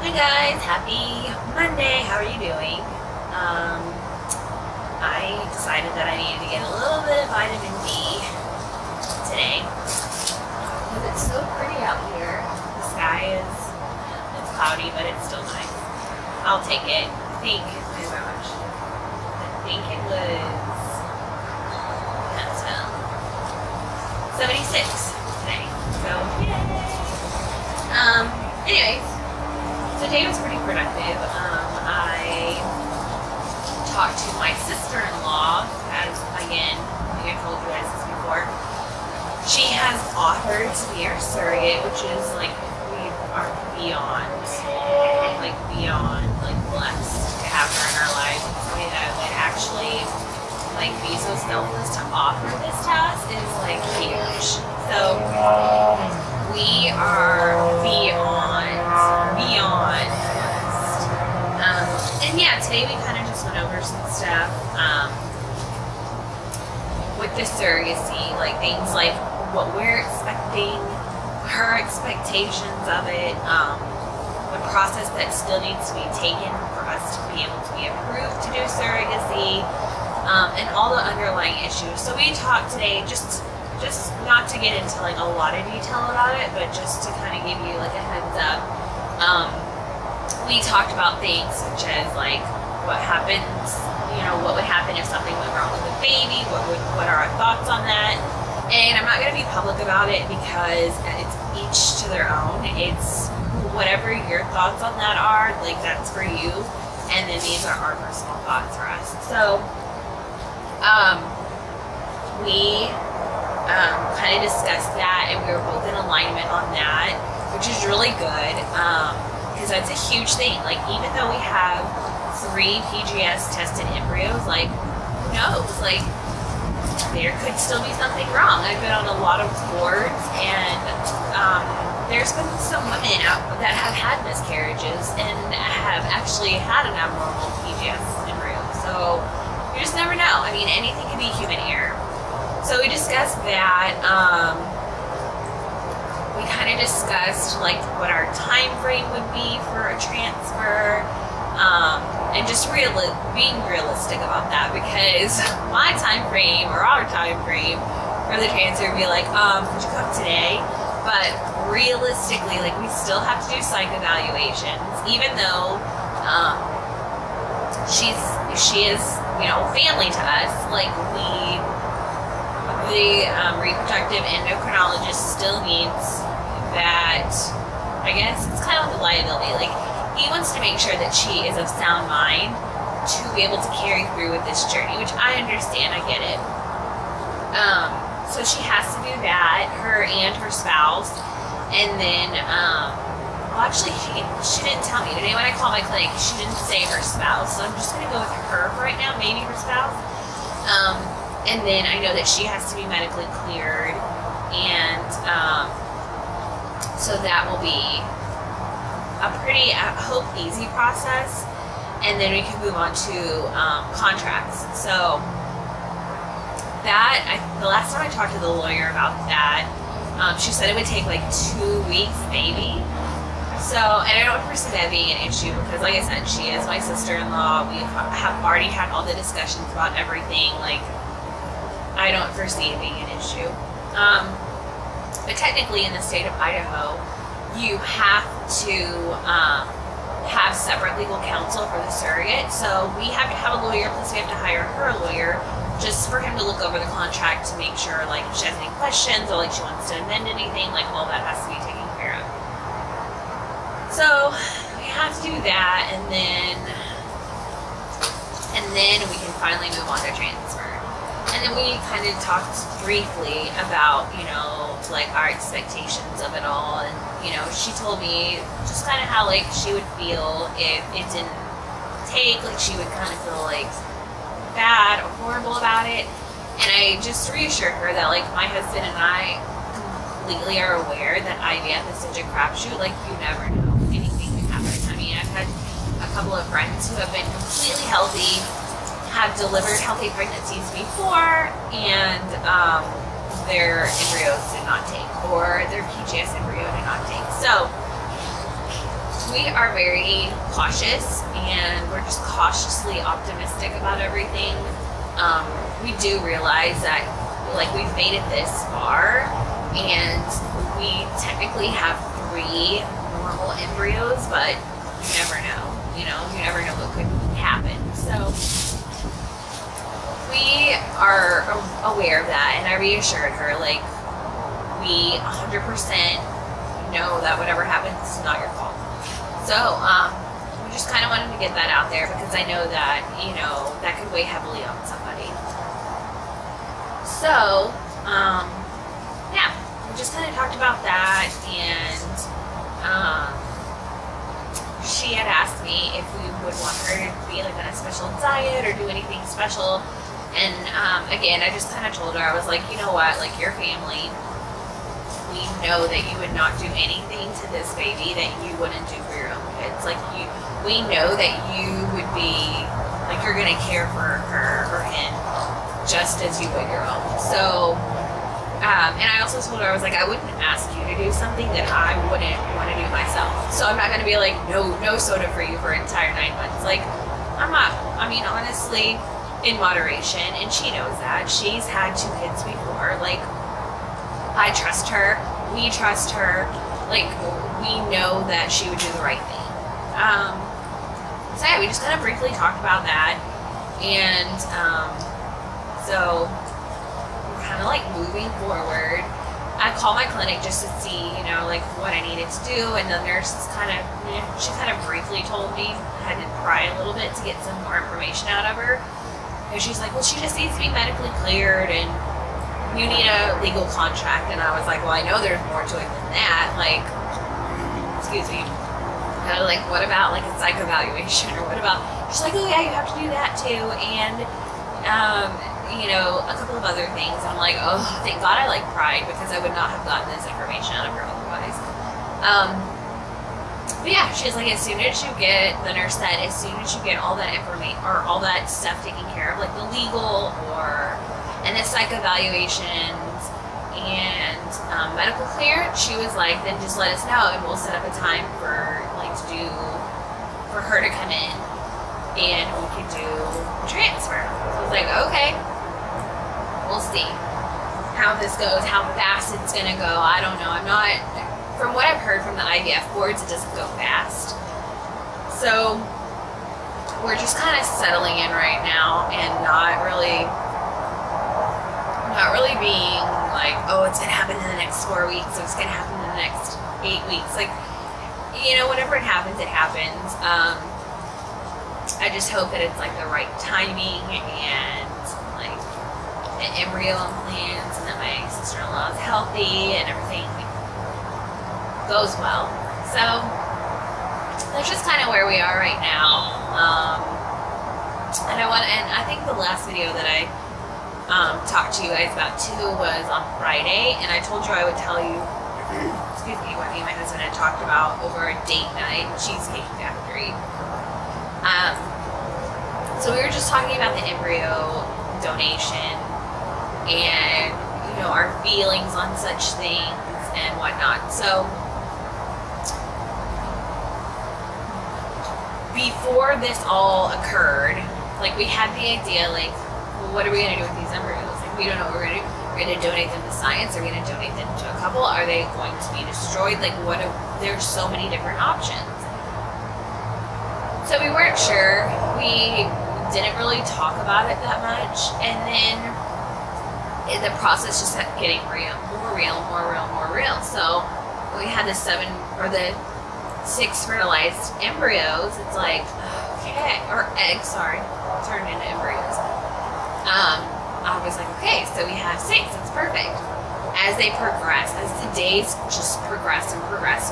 Hi guys, happy Monday. How are you doing? I decided that I needed to get a little bit of vitamin D today because it's so pretty out here. The sky it's cloudy, but it's still nice. I'll take it. I think it was 76 today. So yay! Anyways, so today was pretty productive. I talked to my sister-in-law, as again, I think I told you guys this before. She has offered to be our surrogate, which is like we are beyond blessed to have her in our lives. And somebody that would actually be so selfless to offer this to us is like huge. So we are beyond blessed. And yeah, today we kind of just went over some stuff with the surrogacy, like things like what we're expecting, her expectations of it, the process that still needs to be taken for us to be able to be approved to do surrogacy, and all the underlying issues. So we talked today, just not to get into like a lot of detail about it, but just to kind of give you like a heads up. We talked about things such as like what happens, what would happen if something went wrong with the baby, what are our thoughts on that. And I'm not going to be public about it because it's each to their own. It's whatever your thoughts on that are, like that's for you, and then these are our personal thoughts for us. So we kind of discussed that, and we were both in alignment on that, which is really good, because that's a huge thing. Like, even though we have 3 PGS tested embryos, like, who knows, like, there could still be something wrong. I've been on a lot of boards, and there's been some women out that have had miscarriages and have actually had an abnormal PGS embryo. So you just never know. I mean, anything could be human error. So we discussed that. We kind of discussed like what our time frame would be for a transfer, and just being realistic about that, because my time frame or our time frame for the transfer would be like, could you come today? But realistically, like, we still have to do psych evaluations, even though she is family to us. Like, the reproductive endocrinologist still needs that. I guess it's kind of like a liability. Like, he wants to make sure that she is of sound mind to be able to carry through with this journey, which I understand. I get it. So she has to do that, her and her spouse. And then, well, actually, she didn't tell me. Today when I called my clinic, she didn't say her spouse. So I'm just going to go with her for right now, maybe her spouse. And then I know that she has to be medically cleared. And so that will be a pretty, I hope, easy process. And then we can move on to contracts. So that, the last time I talked to the lawyer about that, she said it would take like 2 weeks maybe. So, and I don't foresee that being an issue because, like I said, she is my sister-in-law. We have already had all the discussions about everything. Like, I don't foresee it being an issue. But technically in the state of Idaho, you have to have separate legal counsel for the surrogate. So we have to have a lawyer, plus we have to hire her lawyer just for him to look over the contract to make sure, like, if she has any questions or like she wants to amend anything, like, all that has to be taken care of. So we have to do that, and then we can finally move on to transfer. And then we kind of talked briefly about, like, our expectations of it all. And, she told me just kind of how, like, she would feel if it didn't take. Like, she would kind of feel, like, bad or horrible about it. And I just reassured her that, like, my husband and I completely are aware that IVF is such a crapshoot. Like, you never know. Anything can happen. I mean, I've had a couple of friends who have been completely healthy, have delivered healthy pregnancies before, and their embryos did not take, or their PGS embryo did not take. So we are very cautious, and we're just cautiously optimistic about everything. We do realize that, like, we've made it this far, and we technically have 3 normal embryos, but you never know. You know, you never know what could happen. So we are aware of that, and I reassured her, like, we 100% know that whatever happens is not your fault. So we just kind of wanted to get that out there, because I know that, you know, that could weigh heavily on somebody. So yeah, we just kind of talked about that, and she had asked me if we would want her to be like on a special diet or do anything special. And again, I just kind of told her, I was like, you know what, like, your family, we know that you would not do anything to this baby that you wouldn't do for your own kids. Like, we know that you would be, like, you're going to care for her or him just as you would your own. So, and I also told her, I was like, I wouldn't ask you to do something that I wouldn't want to do myself. So I'm not going to be like, no soda for you for an entire 9 months. Like, I'm not, I mean, honestly, in moderation, and she knows that. She's had 2 kids before. Like, I trust her. We trust her. Like, we know that she would do the right thing. So yeah, we just kind of briefly talked about that. And so we're kind of like moving forward. I called my clinic just to see, you know, like, what I needed to do, and the nurse kind of, she kind of briefly told me. I had to pry a little bit to get some more information out of her. And she's like, well, she just needs to be medically cleared, and you need a legal contract. And I was like, well, I know there's more to it than that. Like, excuse me. And I was like, what about like a psych evaluation, or what about? She's like, oh yeah, you have to do that too, and you know, a couple of other things. And I'm like, oh, thank God I like pried, because I would not have gotten this information out of her otherwise. But yeah, she's like, as soon as you get, the nurse said, as soon as you get all that information or all that stuff taken care of, like the legal and the psych evaluations and medical clearance, she was like, then just let us know, and we'll set up a time for for her to come in, and we could do transfer. So I was like, okay, we'll see how this goes, how fast it's gonna go. I don't know. I'm not. From what I've heard from the IVF boards, it doesn't go fast. So we're just kind of settling in right now, and not really being like, oh, it's gonna happen in the next 4 weeks, or it's gonna happen in the next 8 weeks. Like, you know, whenever it happens, it happens. I just hope that it's like the right timing, and like an embryo implants, and that my sister-in-law is healthy, and everything goes well. So that's just kind of where we are right now. And I think the last video that I talked to you guys about too was on Friday, and I told you I would tell you, excuse me, what me and my husband had talked about over a date night, Cheesecake Factory. So we were just talking about the embryo donation, and, you know, our feelings on such things and whatnot. So before this all occurred, like, we had the idea, like, well, what are we going to do with these embryos? Like, we don't know what we're going to do. We're going to donate them to science. Are we going to donate them to a couple? Are they going to be destroyed? Like, there's so many different options. So we weren't sure. We didn't really talk about it that much. And then the process just kept getting more real. So we had the 6 fertilized embryos. It's like, okay, or eggs, sorry, turned into embryos. I was like, okay, so we have 6, that's perfect. As they progress, as the days just progressed and progressed,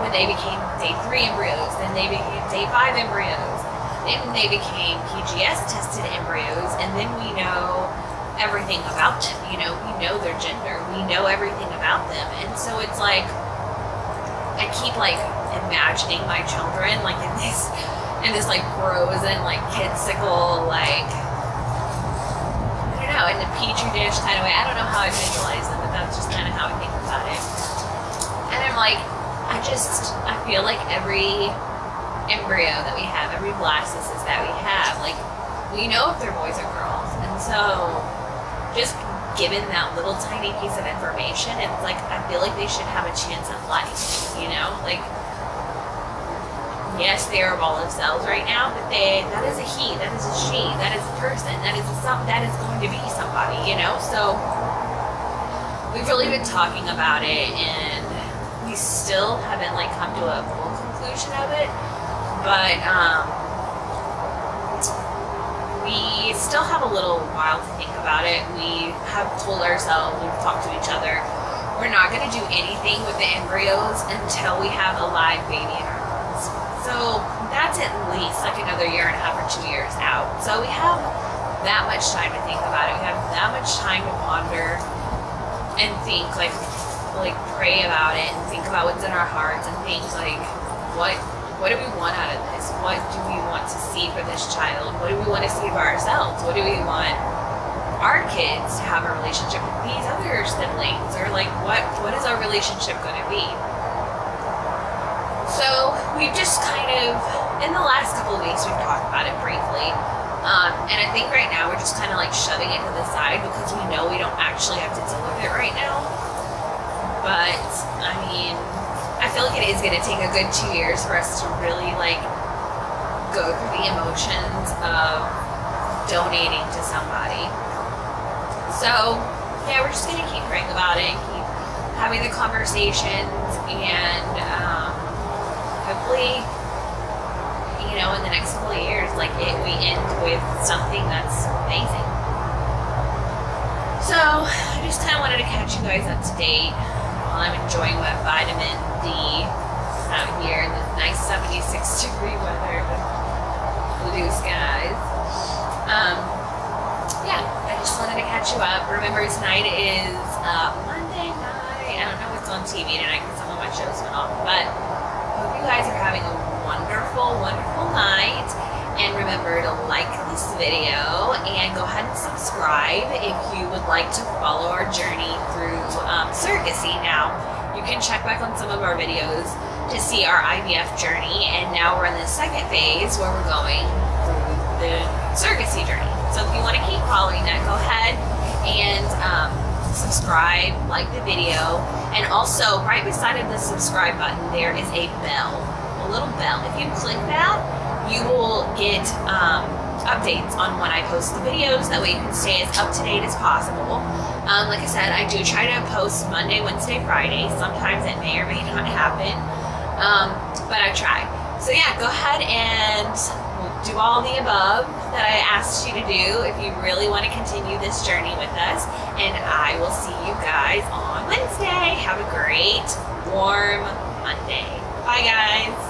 when they became day 3 embryos, then they became day 5 embryos, then they became PGS tested embryos, and then we know everything about them. You know, we know their gender, we know everything about them. And so it's like, I keep like imagining my children like in this like frozen like kidsicle, like, I don't know, in the petri dish kind of way. I don't know how I visualize them, but that's just kind of how I think about it. And I'm like, I I feel like every embryo that we have, every blastocyst that we have, like, we know if they're boys or girls. And so just given that little tiny piece of information, it's like, I feel like they should have a chance at life, you know? Like, yes, they are a ball of cells right now, but that is a he, that is a she, that is a person, that is going to be somebody, you know? So we've really been talking about it, and we still haven't like come to a full conclusion of it, but we still have a little while to think about it. We have told ourselves, we've talked to each other, we're not going to do anything with the embryos until we have a live baby in our arms. So that's at least like another 1.5 or 2 years out. So we have that much time to think about it. We have that much time to ponder and think, like pray about it and think about what's in our hearts and think like, what do we want out of this? What do we want to see for this child? What do we want to see for ourselves? What do we want our kids to have a relationship with these other siblings? Or like, what is our relationship going to be? So we've just kind of, in the last couple of weeks, we've talked about it briefly. And I think right now we're just kind of like shoving it to the side because we know we don't actually have to deal with it right now. But, I mean, I feel like it is going to take a good 2 years for us to really like go through the emotions of donating to somebody. So, yeah, we're just going to keep praying about it, keep having the conversations, and hopefully, you know, in the next couple of years, like we end with something that's amazing. So, I just kind of wanted to catch you guys up to date while I'm enjoying my vitamin D out here in the nice 76-degree weather with blue skies. Yeah, I just wanted to catch you up. Remember, tonight is Monday night. I don't know what's on TV tonight because some of my shows went off, but hope you guys are having a wonderful, wonderful night. And remember to like this video and go ahead and subscribe if you would like to follow our journey through surrogacy. Now, you can check back on some of our videos to see our IVF journey, and now we're in the second phase where we're going through the surrogacy journey. So if you want to keep following that, go ahead and subscribe, like the video, and also right beside of the subscribe button there is a bell, a little bell. If you click that, you will get updates on when I post the videos. That way you can stay as up to date as possible. Like I said, I do try to post Monday, Wednesday, Friday. Sometimes it may or may not happen, but I try. So yeah, go ahead and do all the above that I asked you to do if you really want to continue this journey with us. And I will see you guys on Wednesday. Have a great, warm Monday. Bye, guys.